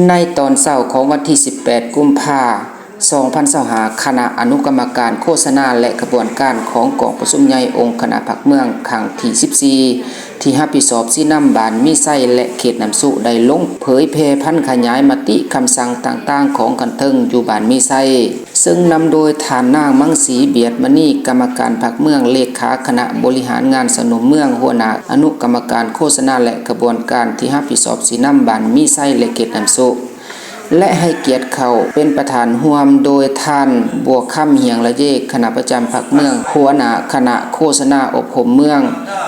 ในตอนเช้าของวันที่ 18 กุมภาพันธ์ 2025 คณะอนุกรรมการโฆษณาและกระบวนการของกองประชุมใหญ่องค์คณะพรรคเมืองครั้งที่ 14 ที่รับผิดชอบสีน้ำบานมีไส้และเขตน้ำสุได้ลงเผยแพร่พันขยายมติคำสั่งต่างๆของกันเทิงอยู่บานมีไส้ซึ่งนำโดยฐานนางมังสีเบียดมณีกรรมการพรรคเมืองเลขาคณะบริหารงานสนุมเมืองหัวหน้าอนุกรรมการโฆษณาและกระบวนการที่รับผิดชอบสีน้ำบานมีไส้และเขตน้ำสุและให้เกียรติเขาเป็นประธานร่วมโดยท่านบัวค่ำเหียงละเยกคณะประจำพรรคเมืองหัวหน้าคณะโฆษณาอบรมเมือง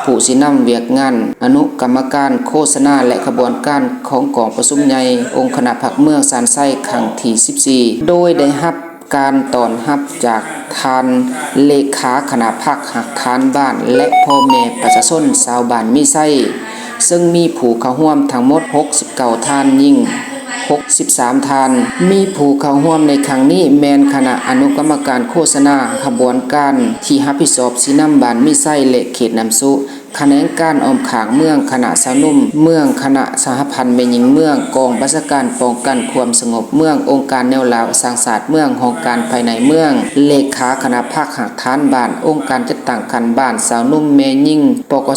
ผู้สินำเวียกงานอนุกรรมการโฆษณาและกระบวนการของกองประชุมใหญ่องค์คณะพรรคเมืองสานไส้ครั้งที่ 14 โดยได้รับการต้อนรับจากท่านเลขาคณะพรรคหักทานบ้านและพ่อแม่ประชาชนชาวบ้านมีไส้ซึ่งมีผู้เข้าร่วมทั้งหมด69ท่านยิ่ง63ท่านมีผู้เข้าร่วมในครั้งนี้แมนคณะอนุกรรมการโฆษณาขบวนการที่รับผิดชอบสีน้ำบานมีไส้และเขตน้ำสุแขนงการอ้อมขางเมืองคณะสาวนุ่มเมืองคณะสหพันธ์แม่หญิงเมืองกองบัญชาการป้องกันความสงบเมืององค์การแนวลาวสร้างศาสตร์เมืององค์การภายในเมืองเลขาคณะภาคหักฐานบ้านองค์การจัดตั้งคันบ้านสาวนุ่มแม่หญิงปก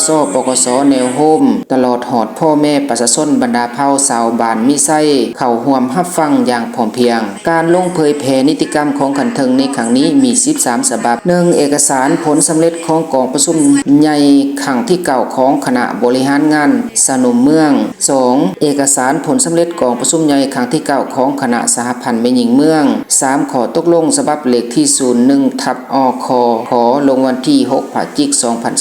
สแนวโฮมตลอดหอดพ่อแม่ประชาชนบรรดาเผ่าชาวบ้านมีไส้เข้าร่วมรับฟังอย่างพร้อมเพรียงการลงเผยแพร่นิติกรรมของขันเทิงในครั้งนี้มี13ฉบับ1เอกสารผลสำเร็จของกองประชุมใหญ่ครั้งที่9ของคณะบริหารงานสนุมเมือง 2. เอกสารผลสำเร็จกองประชุมใหญ่ครั้งที่9ของคณะสหพันธ์แม่หญิงเมือง 3. ขอตกลงฉบับเลขที่ 01/อคขอลงวันที่6พฤศจิกายน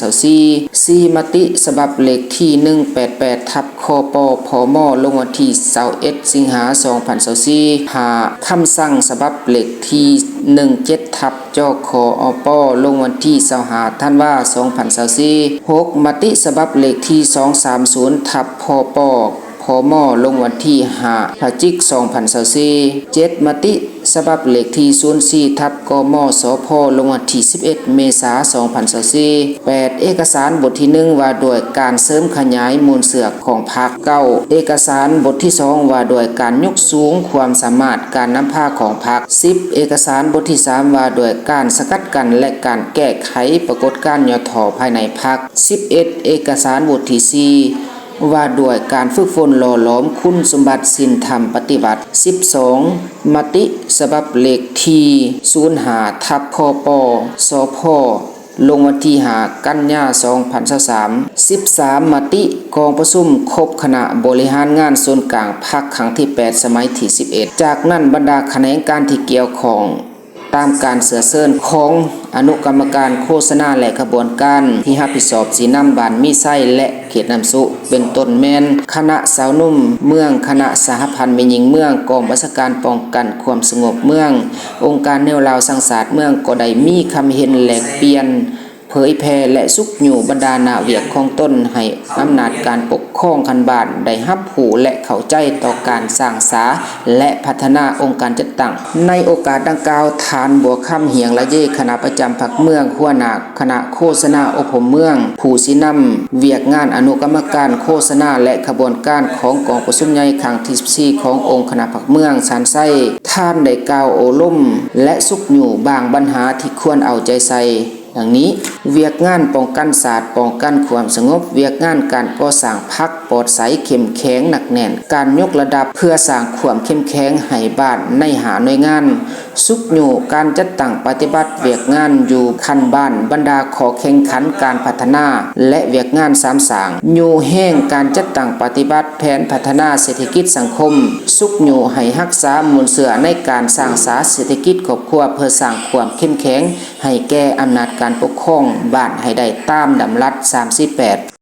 2024 4. มติฉบับเลขที่188/คปพมลงวันที่21สิงหาคม 2024 5. คำสั่งฉบับเลขที่17/จคอปลงวันที่25ธันวาคม 2024 6. มติฉบับเลขที่230/พปพมลงวันที่5พฤศจิกายน 2024 7. มติฉบับเลขที่04/กมสพลงวันที่11เมษายน 2024 8. เอกสารบทที่1ว่าด้วยการเสริมขยายมูลเสือกของพรรค 9. เอกสารบทที่2ว่าด้วยการยกสูงความสามารถการนำพาของพรรค 10. เอกสารบทที่3ว่าด้วยการสกัดกั้นและการแก้ไขปรากฏการณ์ย่อถ่อภายในพรรค 11. เอกสารบทที่4ว่าด้วยการฝึกฝนหล่อหลอมคุณสมบัติศีลธรรมปฏิบัติ 12. มติฉบับเลขที่05/พปสพลงวันที่5กันยายน 2023 13. มติกองประชุมครบคณะบริหารงานส่วนกลางพรรคครั้งที่8สมัยที่ 11 จากนั้นบรรดาแขนงการที่เกี่ยวข้องตามการเสือเซินของอนุกรรมการโฆษณาและกระบวนการที่รับผิดชอบสีน้ำบานมีไส้และเขตน้ำสุเป็นต้นแม่นคณะสาวนุ่มเมืองคณะสหพันธ์แม่หญิงเมืองกองบัญชาการป้องกันความสงบเมืององค์การแนวลาวสร้างศาสตร์เมืองก็ได้มีคำเห็นแลกเปลี่ยนเผยแพร่และสุกอยู่บรรดาหน้าเวียกของตนให้อำนาจการปกครองคันบานได้รับรู้และเข้าใจต่อการสร้างสาและพัฒนาองค์การจัดตั้งในโอกาสดังกล่าวทานบัวค่ำเหียงละเยคณะประจำพรรคเมืองหัวหน้าคณะโฆษณาอบรมเมืองผู้สินำเวียกงานอนุกรรมการโฆษณาและขบวนการของกองประชุมใหญ่ครั้งที่14ขององค์คณะพรรคเมืองสานไส้ท่านได้กล่าวโอลุ่มและสุกอยู่บางปัญหาที่ควรเอาใจใส่ดังนี้เวียกงานป้องกันศาสตร์ป้องกันความสงบเวียกงานการก่อสร้างพรรคปลอดใสเข้มแข็งหนักแน่นการยกระดับเพื่อสร้างความเข้มแข็งให้บ้านในหาหน่วยงานสุกอยู่การจัดตั้งปฏิบัติเวียกงานอยู่คันบ้านบรรดาขอแข่งขันการพัฒนาและเวียกงานสามสางอยู่แห้งการจัดตั้งปฏิบัติแผนพัฒนาเศรษฐกิจสังคมสุกอยู่ให้รักษามูลเสือในการสร้างสาเศรษฐกิจครอบครัวเพื่อสร้างความเข้มแข็งให้แก่อำนาจการปกครองบ้านให้ได้ตามดำรัส38